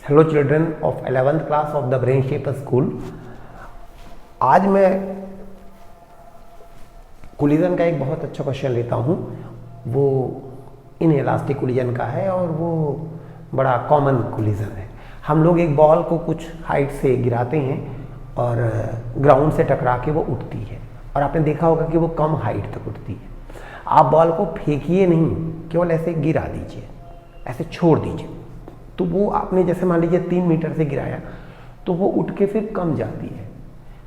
Hello children of 11th class of the brain shaper school. आज मैं collision का एक बहुत अच्छा क्वेश्चन लेता हूँ। वो इन इलास्टिक कोलिजन का है और वो बड़ा कॉमन कोलिजन है। हम लोग एक बॉल को कुछ हाइट से गिराते हैं और ग्राउंड से टकरा के वो उठती है, और आपने देखा होगा कि वो कम हाइट तक उठती है। आप बॉल को फेंकिए नहीं, केवल ऐसे गिरा दीजिए, ऐसे छोड़ दीजिए, तो वो आपने जैसे मान लीजिए 3 मीटर से गिराया तो वो उठ के फिर कम जाती है।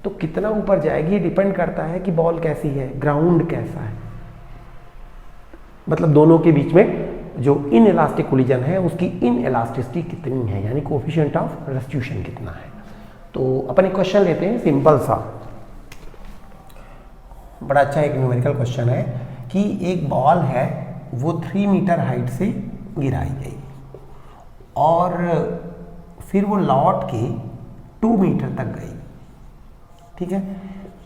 तो कितना ऊपर जाएगी ये डिपेंड करता है कि बॉल कैसी है, ग्राउंड कैसा है, मतलब दोनों के बीच में जो इन इलास्टिक कोलिजन है उसकी इन इलास्टिसिटी कितनी है, यानी कोएफिशिएंट ऑफ रेस्टिट्यूशन कितना है। तो अपन एक क्वेश्चन लेते हैं सिंपल सा, बड़ा अच्छा एक न्यूमेरिकल क्वेश्चन है कि एक बॉल है वो 3 मीटर हाइट से गिराई गई और फिर वो लौट के 2 मीटर तक गई। ठीक है,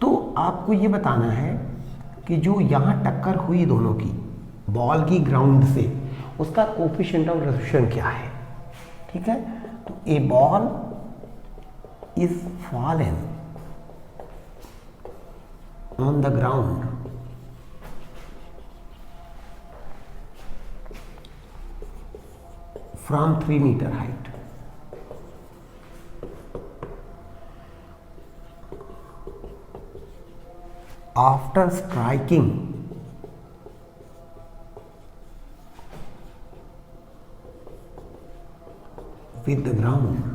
तो आपको ये बताना है कि जो यहाँ टक्कर हुई दोनों की बॉल की ग्राउंड से, उसका कोएफिशिएंट ऑफ रेस्टिट्यूशन क्या है। ठीक है, तो a ball is fallen on the ground from 3 meter height. After striking with the ground,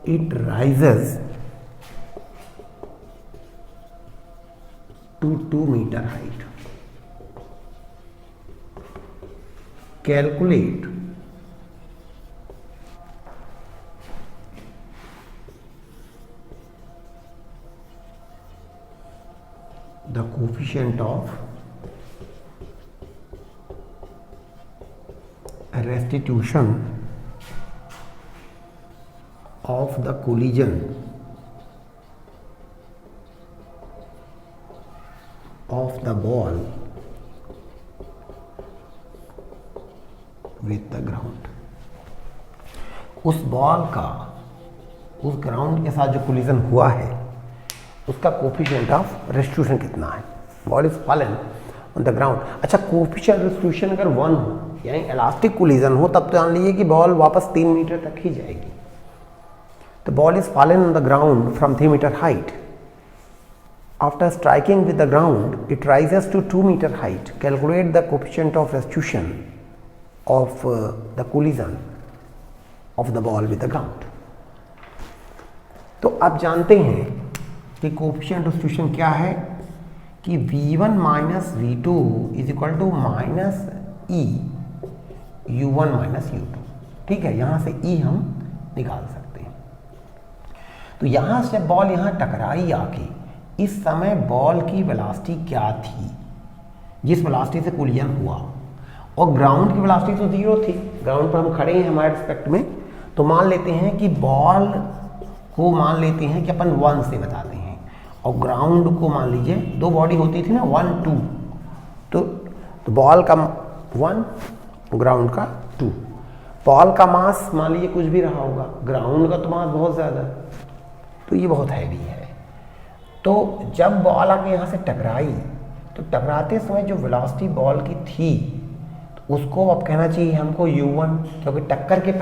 it rises to 2 meter height. Calculate the coefficient of restitution of the collision of the ball with the ground. उस ball का उस ground के साथ जो collision हुआ है उसका coefficient of restitution कितना है। Ball is fallen on the ground. अच्छा, कोएफिशिएंट रेस्टिट्यूशन अगर 1 हो, यानी इलास्टिक कोलिजन हो, तब तो जान लीजिए कि बॉल वापस 3 मीटर तक ही जाएगी। तो ball is fallen on the ground from 3 metre height. After striking with the ground it rises to 2 metre height. Calculate the coefficient of restitution of the collision of the ball with the ground। तो आप जानते हैं कि coefficient of restitution क्या है कि v1 minus v2 is equal to minus e u1 minus u2। ठीक है, यहाँ से e हम निकाल सकते हैं। तो यहाँ से बॉल यहाँ टकराई आके, इस समय बॉल की वेलोसिटी क्या थी, जिस वेलोसिटी से कोलिजन हुआ, और ग्राउंड की वेलोसिटी तो 0 थी। ग्राउंड पर हम खड़े हैं हमारे रिस्पेक्ट में, तो मान लेते हैं कि बॉल को मान लेते हैं कि अपन 1 से बताते हैं, और ग्राउंड को मान लीजिए 2 बॉडी होती थी ना, 1 2, तो बॉल का 1, ग्राउंड का 2। बॉल का मास मान लीजिए कुछ भी रहा होगा, ग्राउंड का तो मास बहुत ज़्यादा, तो ये बहुत हैवी है। तो जब बॉल आके यहाँ से टकराई, तो टकराते समय जो वेलोसिटी बॉल की थी उसको अब कहना चाहिए हमको u1, क्योंकि टक्कर के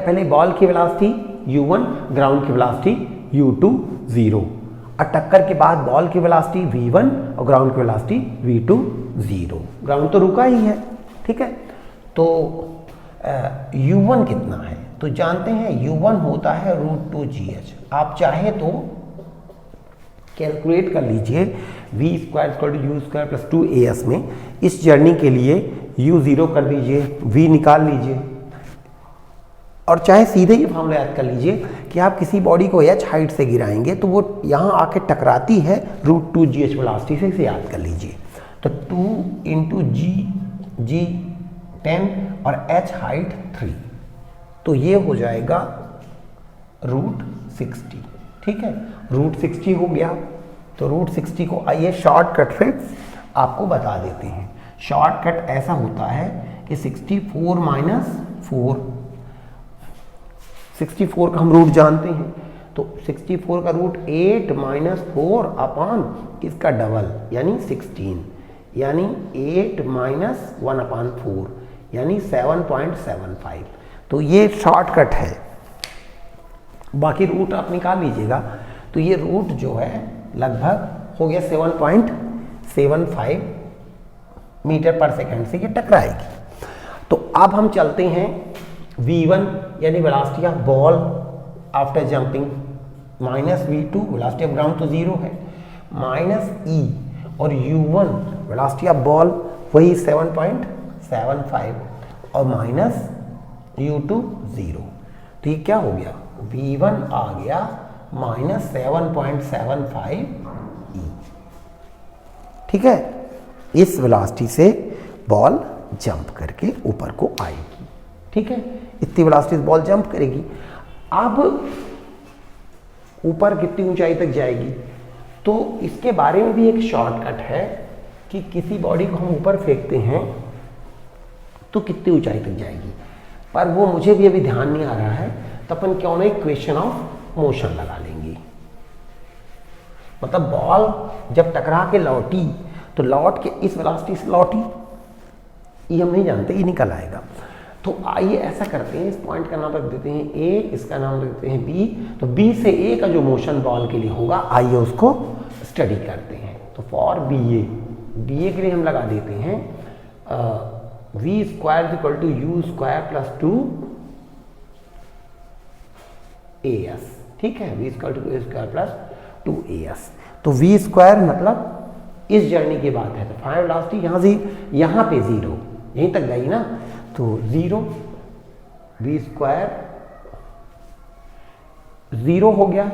पहले बॉल की वेलोसिटी u1, ग्राउंड की वेलोसिटी u2 0, और टक्कर के बाद बॉल की वेलोसिटी v1 और ग्राउंड की वेलोसिटी v2 0। ग्राउंड तो रुका ही है। ठीक है, तो u1 कितना है, तो जानते हैं u1 होता है √2gh। आप चाहे तो कैलकुलेट कर लीजिए v² = u² + 2as में। इस जर्नी के लिए u0 कर दीजिए, v निकाल लीजिए, और चाहे सीधे ये फॉर्मूला याद कर लीजिए कि आप किसी बॉडी को h हाइट से गिराएंगे तो वो यहाँ आके टकराती है √2gh वेलोसिटी से, इसे याद कर लीजिए। तो 2 × g 10 और h हाइट 3, तो ये हो जाएगा √60। ठीक है, √60 हो गया। तो √60 को आइए शॉर्टकट से आपको बता देते हैं। शॉर्टकट ऐसा होता है कि 64 माइनस 4, 64 का हम रूट जानते हैं, तो 64 का रूट 8 माइनस 4 अपॉन इसका डबल यानी 16, यानी 8 माइनस 1 अपॉन 4 यानी 7.75। तो ये शॉर्टकट है, बाकी रूट आप निकाल लीजिएगा। तो ये रूट जो है लगभग हो गया 7.75 मीटर पर सेकंड से ये टकराएगी। तो अब हम चलते हैं v1 यानी velocity of ball after jumping, minus v2 velocity of ground तो 0 है, माइनस e और u1 वेलोसिटी ऑफ बॉल वही 7.75 और माइनस u2 0। तो ये क्या हो गया, v1 आ गया माइनस 7.75 e। ठीक है, इस वेलोसिटी से बॉल जंप करके ऊपर को आएगी। ठीक है, इतनी वेलोसिटी से बॉल जंप करेगी। अब ऊपर कितनी ऊंचाई तक जाएगी, तो इसके बारे में भी एक शॉर्टकट है कि किसी बॉडी को हम ऊपर फेंकते हैं तो कितनी ऊंचाई तक जाएगी, पर वो मुझे भी अभी ध्यान नहीं आ रहा है। तो अपन क्यों ना इक्वेशन ऑफ मोशन लगा लेंगे। मतलब बॉल जब टकरा के लौटी तो लौट के इस वेलोसिटी से लौटी, ये हम नहीं जानते, ये निकल आएगा। तो आइए ऐसा करते हैं, इस पॉइंट का नाम रख देते हैं ए, इसका नाम रख देते हैं बी। तो बी से ए का जो मोशन बॉल के लिए होगा, आइए उसको स्टडी करते हैं। तो फॉर बी ए के लिए हम लगा देते हैं v square equal to u square plus 2 AS। ठीक है, v square to a square plus 2 AS। तो वी स्क्वायर मतलब इस जर्नी की बात है, तो फाइनल वेलोसिटी यहाँ से यहाँ पे 0 यहीं तक गई ना, तो 0 वी स्क्वायर 0 हो गया।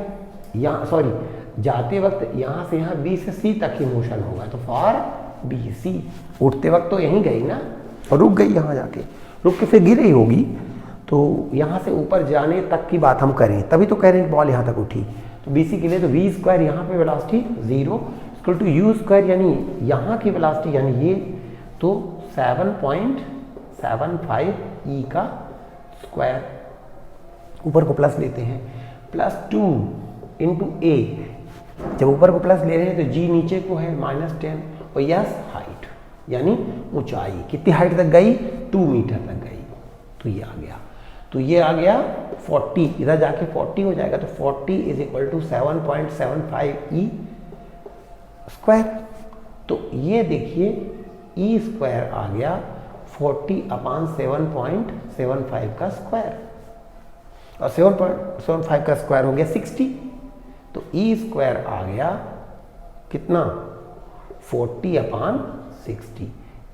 यहाँ सॉरी, जाते वक्त यहाँ से यहाँ बी से सी तक ही मोशन होगा, तो फॉर बी सी। उठते वक्त तो यहीं गई ना, और रुक गई यहाँ जाके, रुक के फिर गिर रही होगी। तो यहाँ से ऊपर जाने तक की बात हम करें, तभी तो कह रहे हैं बॉल यहाँ तक उठी। तो बी सी के लिए तो वी स्क्वायर यहाँ पे velocity 0 equal to u square यानी यहाँ की वेलोसिटी यानी ये, तो 7.75 ई का स्क्वायर, ऊपर को प्लस लेते हैं, प्लस 2 इंटू ए। जब ऊपर को प्लस ले रहे हैं तो जी नीचे को है -10 और यस हाइट यानी ऊंचाई। कितनी हाइट तक गई, 2 मीटर तक गई। तो ये आ गया, तो ये आ गया 40, इधर जाके 40 हो जाएगा। तो 40 is equal to 7.75 e square. तो ये देखिए ई स्क्वायर आ गया 40 अपान 7.75 का स्क्वायर, और 7.75 का स्क्वायर हो गया 60। तो ई स्क्वायर आ गया कितना, 40 अपान 60,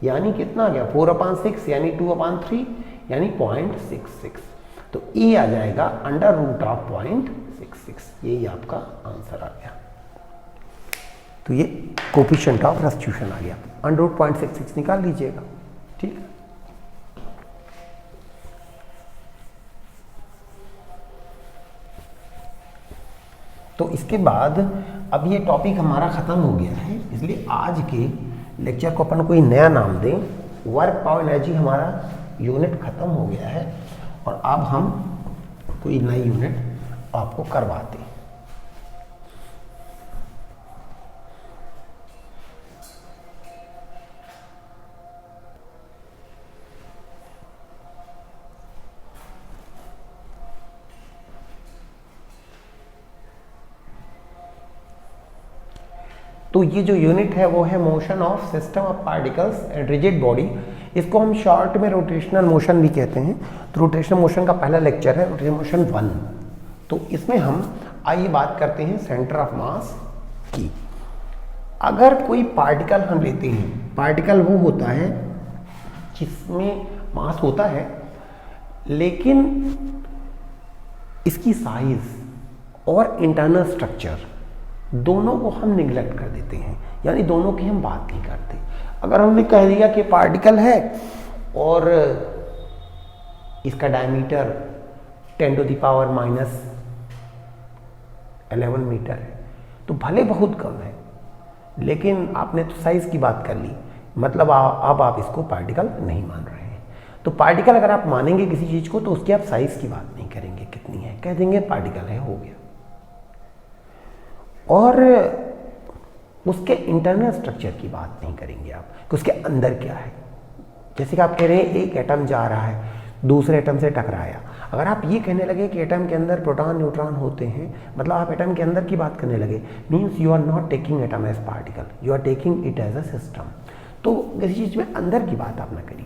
यानी कितना आ गया 4 अपान 6 यानी 2 अपान 3 यानी 0.66। तो ई आ जाएगा अंडर रूट ऑफ 0.66। यही आपका आंसर आ गया। तो ये कोफिशिएंट ऑफ रेस्टिट्यूशन आ गया, अंडर रूट 0.66 निकाल लीजिएगा। ठीक है, तो इसके बाद अब ये टॉपिक हमारा ख़त्म हो गया है, इसलिए आज के लेक्चर को अपन कोई नया नाम दें। वर्क पावर एनर्जी हमारा यूनिट ख़त्म हो गया है और अब हम कोई नई यूनिट आपको करवाते हैं। तो ये जो यूनिट है वो है motion of system of particles and rigid body. इसको हम शॉर्ट में रोटेशनल मोशन भी कहते हैं। तो रोटेशनल मोशन का पहला लेक्चर है रोटेशनल मोशन 1। तो इसमें हम आइए बात करते हैं सेंटर ऑफ मास की। अगर कोई पार्टिकल हम लेते हैं, पार्टिकल वो होता है जिसमें मास होता है लेकिन इसकी साइज और इंटरनल स्ट्रक्चर दोनों को हम निगलेक्ट कर देते हैं, यानी दोनों की हम बात नहीं करते। अगर हमने कह दिया कि पार्टिकल है और इसका डायमीटर 10⁻⁻11 मीटर है, तो भले बहुत कम है लेकिन आपने तो साइज की बात कर ली, मतलब अब आप इसको पार्टिकल नहीं मान रहे हैं। तो पार्टिकल अगर आप मानेंगे किसी चीज को तो उसकी आप साइज की बात नहीं करेंगे कितनी है, कह देंगे पार्टिकल है, हो गया। और उसके इंटरनल स्ट्रक्चर की बात नहीं करेंगे आप कि उसके अंदर क्या है। जैसे कि आप कह रहे हैं एक एटम जा रहा है दूसरे एटम से टकराया, अगर आप ये कहने लगे कि एटम के अंदर प्रोटॉन न्यूट्रॉन होते हैं, मतलब आप एटम के अंदर की बात करने लगे, means you are not taking atom as particle, you are taking it as a system. तो किसी चीज में अंदर की बात आप ना करिए।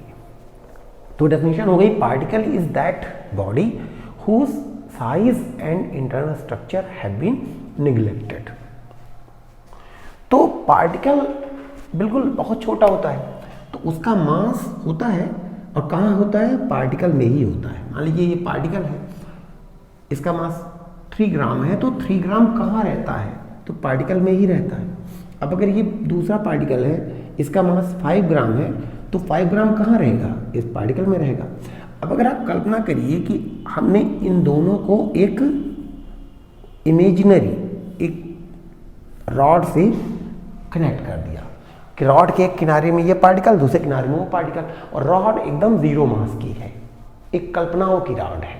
तो डेफिनेशन हो गई, particle is that body whose size and internal structure have been neglected. तो पार्टिकल बिल्कुल बहुत छोटा होता है, तो उसका मास होता है, और कहाँ होता है, पार्टिकल में ही होता है। मान लीजिए ये पार्टिकल है, इसका मास 3 ग्राम है, तो 3 ग्राम कहाँ रहता है, तो पार्टिकल में ही रहता है। अब अगर ये दूसरा पार्टिकल है, इसका मास 5 ग्राम है, तो 5 ग्राम कहाँ रहेगा, इस पार्टिकल में रहेगा। अब अगर आप कल्पना करिए कि हमने इन दोनों को एक इमेजिनरी एक रॉड से कनेक्ट कर दिया कि रॉड के एक किनारे में ये पार्टिकल, दूसरे किनारे में वो पार्टिकल, और रॉड एकदम 0 मास की है, एक कल्पनाओं की रॉड है।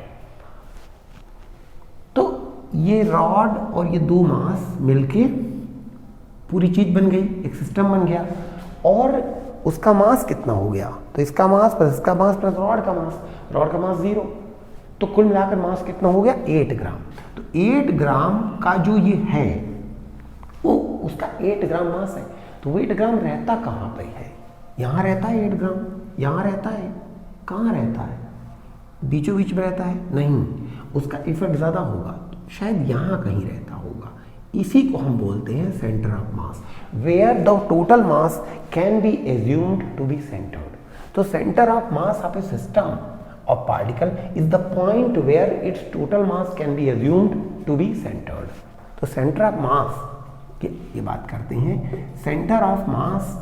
तो ये रॉड और ये 2 मास मिलके पूरी चीज बन गई, एक सिस्टम बन गया। और उसका मास कितना हो गया, तो इसका मास प्लस इसका मास प्लस रॉड का मास 0, तो कुल मिलाकर मास कितना हो गया, 8 ग्राम। तो 8 ग्राम का जो ये है वो उसका 8 ग्राम मास है। तो वो 8 ग्राम रहता कहाँ पे है, यहाँ रहता है 8 ग्राम, यहाँ रहता है, कहाँ रहता है, बीचों बीच में रहता है, नहीं, उसका इफेक्ट ज़्यादा होगा, शायद यहाँ कहीं रहता होगा। इसी को हम बोलते हैं centre of mass, where the total mass can be assumed to be centred. तो centre of mass of a system of particle is the point where its total mass can be assumed to be centred. तो centre of mass की ये बात करते हैं। Centre of मास,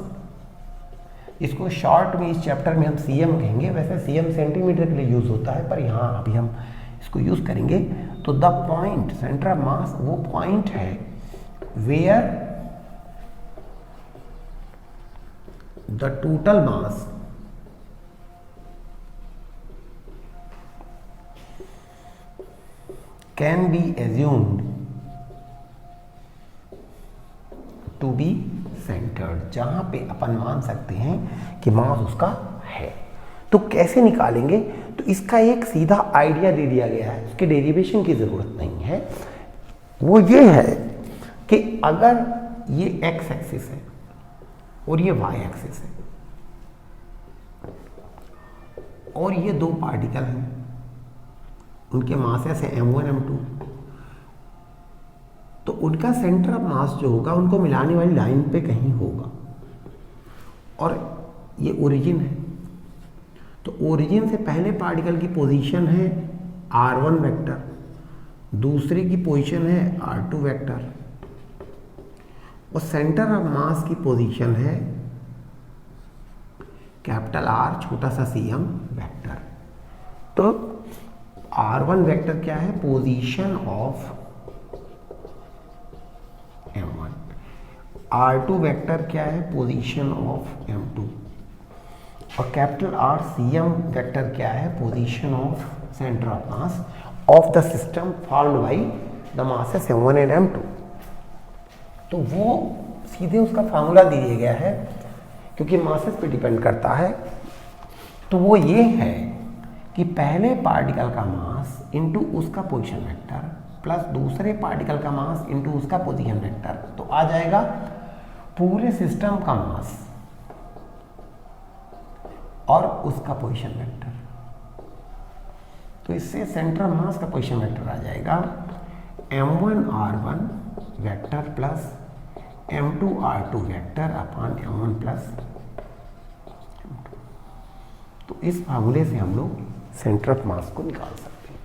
इसको short में इस चैप्टर में हम सीएम कहेंगे, वैसे सीएम सेंटीमीटर के लिए यूज होता है, पर यहाँ अभी हम इसको यूज करेंगे। तो the point, centre of mass वो पॉइंट है where the total mass can be assumed to be centred, जहां पे अपन मान सकते हैं कि मास उसका है। तो कैसे निकालेंगे, तो इसका एक सीधा आइडिया दे दिया गया है, उसके डेरिवेशन की जरूरत नहीं है। वो ये है कि अगर ये एक्स एक्सिस है और ये वाई एक्सिस है और ये 2 पार्टिकल हैं, उनके मासेस है m1 m2, तो उनका सेंटर ऑफ मास जो होगा उनको मिलाने वाली लाइन पे कहीं होगा, और ये ओरिजिन है। तो ओरिजिन से पहले पार्टिकल की पोजीशन है r1 वेक्टर, दूसरे की पोजीशन है r2 वेक्टर, और सेंटर ऑफ मास की पोजीशन है कैपिटल R छोटा सा cm वेक्टर। तो r1 वेक्टर क्या है, position of m1, r2 vector क्या है, पोजीशन ऑफ m2, और कैपिटल R cm वेक्टर क्या है, position of centre of mass of the system formed by the masses m1 and m2। तो वो सीधे उसका फार्मूला दिया गया है, क्योंकि मासेस पे डिपेंड करता है। तो वो ये है कि पहले पार्टिकल का मास इनटू उसका पोजीशन वेक्टर प्लस दूसरे पार्टिकल का मास इनटू उसका पोजीशन वेक्टर, तो आ जाएगा पूरे सिस्टम का मास और उसका पोजीशन वेक्टर। तो इससे सेंटर ऑफ मास का पोजीशन वेक्टर आ जाएगा m1r1 vector plus m2r2 vector upon m1 plus m2। तो इस फार्मूले से हम लोग सेंटर ऑफ मास को निकाल सकते हैं।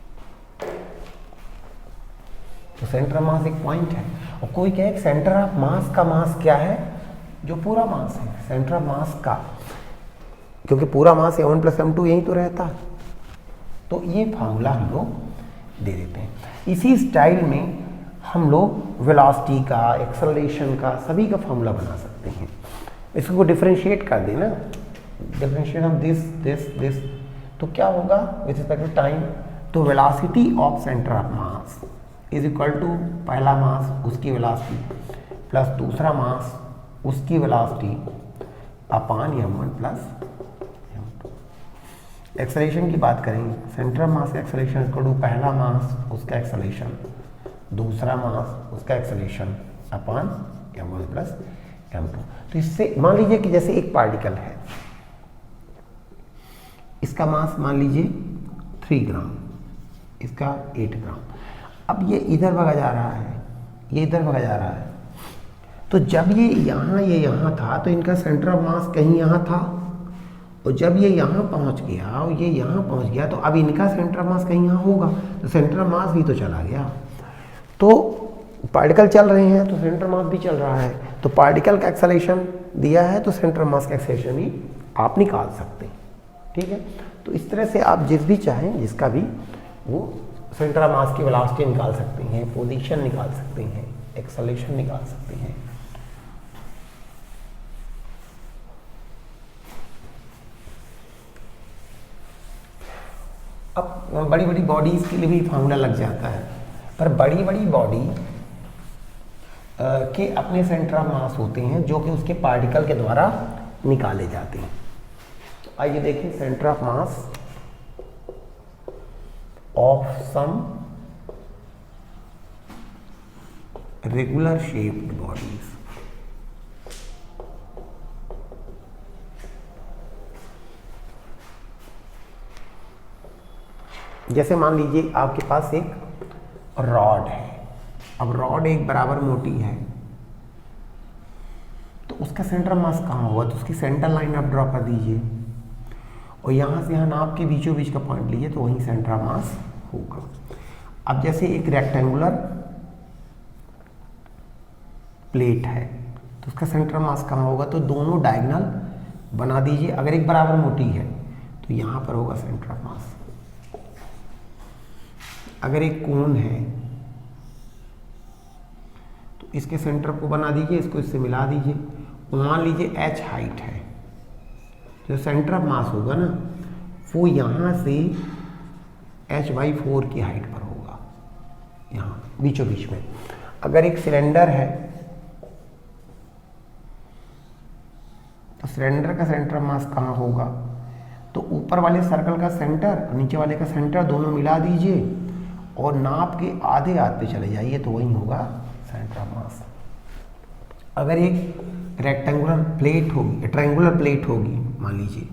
तो सेंटर ऑफ मास एक पॉइंट है, और कोई कहे सेंटर ऑफ मास का मास क्या है, जो पूरा मास है सेंटर ऑफ मास का, क्योंकि पूरा मास m1 प्लस m2 यही तो रहता है। तो ये फार्मूला हम लोग दे देते हैं। इसी स्टाइल में हम लोग वेलोसिटी का, एक्सेलरेशन का, सभी का फार्मूला बना सकते हैं। इसको डिफरेंशिएट कर देना, differentiate of this this this, तो क्या होगा विद रिस्पेक्ट टू टाइम, तो velocity of centre of mass is equal to पहला मास उसकी वेलोसिटी प्लस दूसरा मास उसकी वेलोसिटी अपान m1 प्लस m2। एक्सेलरेशन की बात करें, सेंटर ऑफ मास का एक्सेलरेशन इक्वल टू पहला मास उसका एक्सेलरेशन दूसरा मास उसका एक्सेलरेशन अपान m1 प्लस m2। तो इससे मान लीजिए कि जैसे एक पार्टिकल है, इसका मास मान लीजिए 3 ग्राम, इसका 8 ग्राम। अब ये इधर भगा जा रहा है, ये इधर भगा जा रहा है, तो जब ये यहाँ था तो इनका सेंटर ऑफ मास कहीं यहाँ था, और जब ये यहाँ पहुँच गया और ये यहाँ पहुँच गया तो अब इनका सेंटर ऑफ मास कहीं यहाँ होगा, तो सेंटर ऑफ मास भी तो चला गया। तो पार्टिकल चल रहे हैं तो सेंटर मास भी चल रहा है, तो पार्टिकल का एक्सेलरेशन दिया है तो सेंटर मास का एक्सेलरेशन भी आप निकाल सकते हैं। ठीक है, तो इस तरह से आप जिस भी चाहें जिसका भी वो सेंटर ऑफ मास की वेलोसिटी निकाल सकते हैं, पोजीशन निकाल सकते हैं, एक्सेलरेशन निकाल सकते हैं। अब बड़ी बड़ी बॉडीज के लिए भी फार्मूला लग जाता है, पर बड़ी बड़ी बॉडी के अपने सेंटर ऑफ मास होते हैं जो कि उसके पार्टिकल के द्वारा निकाले जाते हैं। तो आइए देखें centre of mass of some regular shaped bodies. जैसे मान लीजिए आपके पास एक रॉड है, अब रॉड एक बराबर मोटी है तो उसका सेंटर ऑफ मास कहाँ होगा, तो उसकी सेंटर लाइन आप ड्रॉ कर दीजिए और यहाँ से यहाँ नाप के बीचों बीच का पॉइंट लीजिए तो वहीं सेंटर ऑफ मास होगा। अब जैसे एक रेक्टेंगुलर प्लेट है तो उसका सेंटर ऑफ मास कहाँ होगा, तो दोनों डायगोनल बना दीजिए, अगर एक बराबर मोटी है तो यहाँ पर होगा सेंटर ऑफ मास। अगर एक कोन है तो इसके सेंटर को बना दीजिए, इसको इससे मिला दीजिए, मान लीजिए h हाइट है, जो सेंटर ऑफ मास होगा ना वो यहाँ से h/4 की हाइट पर होगा, यहाँ बीचों बीच में। अगर एक सिलेंडर है तो सिलेंडर का सेंटर ऑफ मास कहाँ होगा, तो ऊपर वाले सर्कल का सेंटर और नीचे वाले का सेंटर दोनों मिला दीजिए और नाप के आधे हाथ पे चले जाइए तो वही होगा सेंटर ऑफ मास। अगर एक रेक्टेंगुलर प्लेट होगी, ट्रायंगुलर प्लेट होगी मान लीजिए,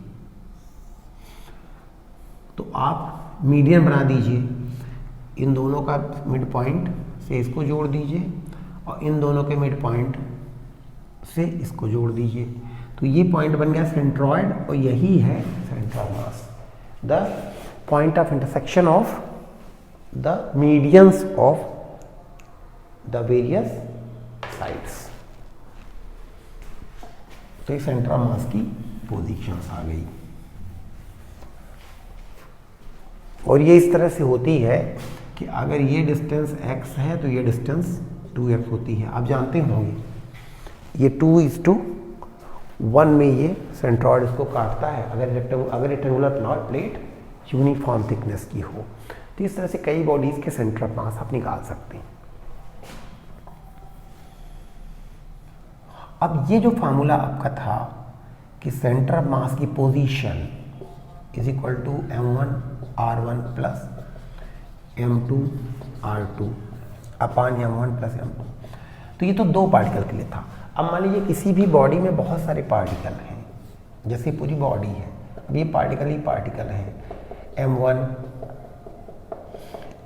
तो आप मीडियन बना दीजिए, इन दोनों का मिड पॉइंट से इसको जोड़ दीजिए और इन दोनों के मिड पॉइंट से इसको जोड़ दीजिए, तो ये पॉइंट बन गया सेंट्रॉइड और यही है centre of mass, the point of intersection of the medians of the various sides। तो सेंटर ऑफ मास की पोजीशंस आ गई और ये इस तरह से होती है कि अगर ये डिस्टेंस x है तो ये डिस्टेंस 2x होती है। आप जानते होंगे ये 2:1 में ये सेंट्रॉइड इसको काटता है अगर रेक्टेंगुलर प्लेट यूनिफॉर्म थिकनेस की हो। तो इस तरह से कई बॉडीज के सेंटर ऑफ मास आप निकाल सकते हैं। अब ये जो फार्मूला आपका था कि सेंटर ऑफ मास की position is equal to m1 r1 plus m2 r2 upon m1 plus m2, तो ये तो दो पार्टिकल के लिए था। अब मान लीजिए किसी भी बॉडी में बहुत सारे पार्टिकल हैं, जैसे पूरी बॉडी है, अब ये पार्टिकल ही पार्टिकल है, m1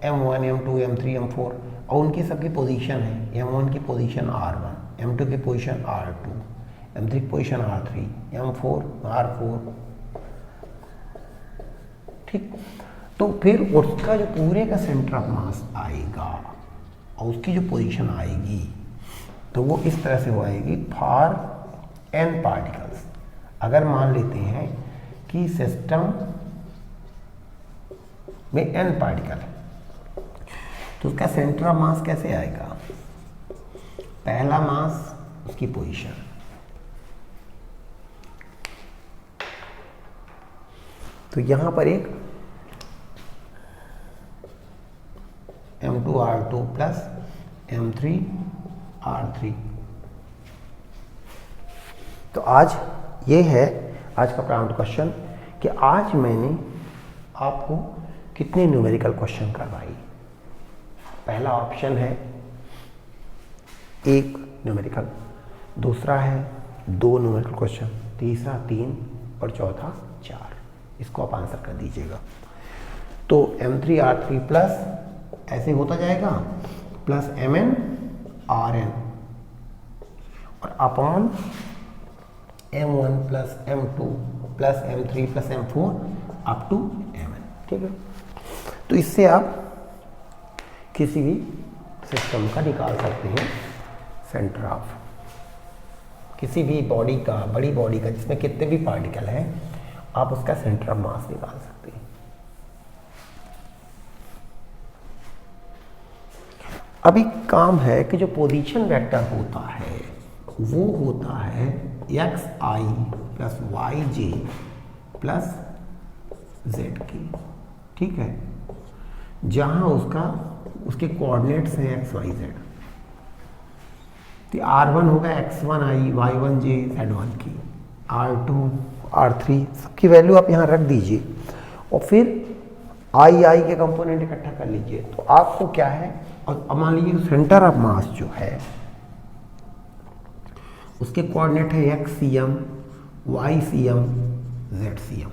m2 m3 m4 और उनकी सबकी पोजीशन है, m1 की पोजीशन r1, m2 की पोजीशन r2, m3 की पोजीशन r3, m4 r4। ठीक, तो फिर उसका जो पूरे का सेंटर ऑफ मास आएगा और उसकी जो पोजीशन आएगी तो वो इस तरह से हो आएगी फॉर n पार्टिकल्स। अगर मान लेते हैं कि सिस्टम में n पार्टिकल है तो उसका सेंटर ऑफ मास कैसे आएगा, पहला मास उसकी पोजीशन, तो यहाँ पर एक M2R2 प्लस M3R3। तो आज ये है आज का प्रारंभ क्वेश्चन कि आज मैंने आपको कितने न्यूमेरिकल क्वेश्चन करवाई। पहला ऑप्शन है 1 न्यूमेरिकल, दूसरा है 2 न्यूमेरिकल क्वेश्चन, तीसरा 3 और चौथा 4। इसको आप आंसर कर दीजिएगा। तो M3R3 प्लस ऐसे होता जाएगा प्लस MnRn और upon M1 plus M2 plus M3 plus M4 up to Mn। ठीक है, तो इससे आप किसी भी सिस्टम का निकाल सकते हैं सेंटर ऑफ किसी भी बॉडी का, बड़ी बॉडी का जिसमें कितने भी पार्टिकल हैं, आप उसका सेंटर ऑफ मास निकाल सकते हैं। अभी काम है कि जो पोजीशन वेक्टर होता है वो होता है xi plus yj plus zk। ठीक है, जहां उसके कोऑर्डिनेट्स हैं x y z। तो r1 होगा x1i y1j z1 की, r2 r3 सबकी वैल्यू आप यहाँ रख दीजिए और फिर i के कंपोनेंट इकट्ठा कर लीजिए। तो आपको क्या है, और मान लीजिए सेंटर ऑफ मास जो है उसके कोऑर्डिनेट है xcm ycm zcm।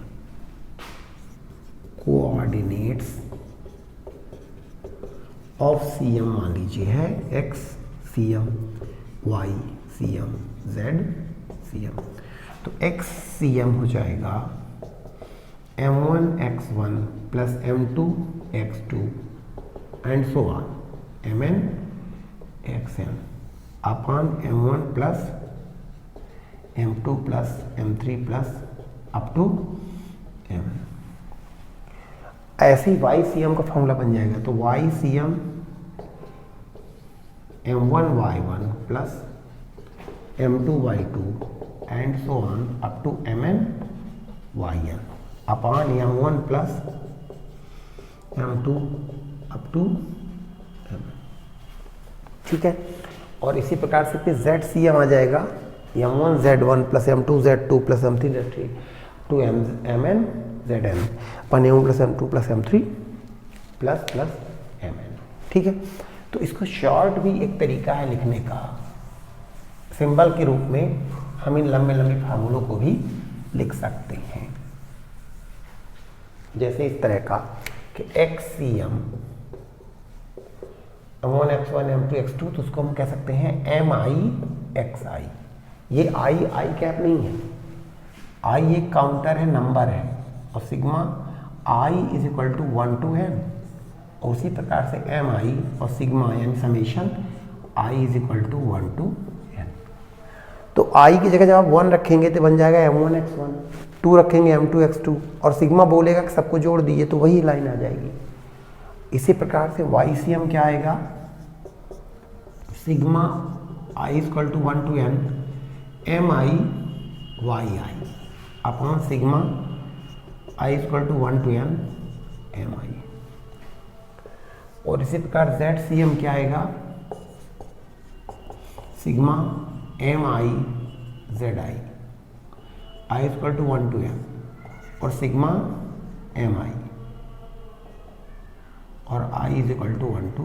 Coordinates of cm मान लीजिए है x cm y cm z cm। तो x cm हो जाएगा m1 x1 plus m2 x2 and so on mn xn upon m1 plus m2 plus m3 plus up to mn। ऐसे ही YCM का formula बन जाएगा। तो YCM m1 y1 plus m2 y2 and so on up to mn yn upon m1 plus m2 up to mn। ठीक है, और इसी प्रकार से फिर ZCM आ जाएगा m1 z1 plus m2 z2 plus m3 z3 to mn zn upon m1 plus m2 plus m3 plus plus mn। ठीक है, तो इसको शॉर्ट भी एक तरीका है लिखने का, सिंबल के रूप में हम इन लंबे लंबे फार्मूलों को भी लिख सकते हैं। जैसे इस तरह का कि XCM m1 x1 m2 x2, तो उसको हम कह सकते हैं mi xi। ये आई कैप नहीं है, आई एक काउंटर है, नंबर है, और sigma i is equal to 1 to n। और उसी प्रकार से mi और सिग्मा यानी summation i is equal to 1 to n। तो i की जगह जब आप 1 रखेंगे तो बन जाएगा m1 x1, 2 रखेंगे m2 x2 और सिग्मा बोलेगा कि सबको जोड़ दीजिए तो वही लाइन आ जाएगी। इसी प्रकार से YCM क्या आएगा, sigma i is equal to 1 to n mi yi upon sigma i is equal to 1 to n mi। और इसी प्रकार ZCM क्या आएगा, sigma mi zi i is equal to 1 to n और सिग्मा mi और i is equal to 1 to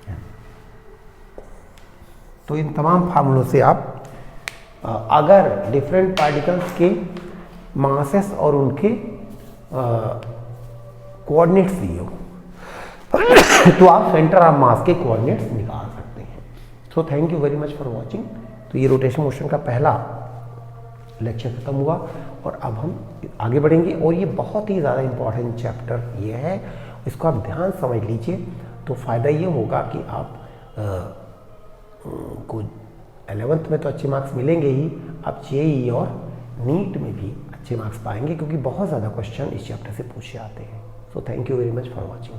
n। तो इन तमाम फार्मूलों से आप अगर डिफरेंट पार्टिकल्स के मासेस और उनके कोऑर्डिनेट्स दिए हो तो आप सेंटर ऑफ मास के कोऑर्डिनेट्स निकाल सकते हैं। So thank you very much for watching. तो ये रोटेशन मोशन का पहला लेक्चर खत्म हुआ और अब हम आगे बढ़ेंगे, और ये बहुत ही ज़्यादा इम्पॉर्टेंट चैप्टर ये है, इसको आप ध्यान समझ लीजिए। तो फ़ायदा ये होगा कि आप को 11th में तो अच्छे मार्क्स मिलेंगे ही, आप JEE और नीट में भी अच्छे मार्क्स पाएंगे, क्योंकि बहुत ज़्यादा क्वेश्चन इस चैप्टर से पूछे आते हैं। So thank you very much for watching.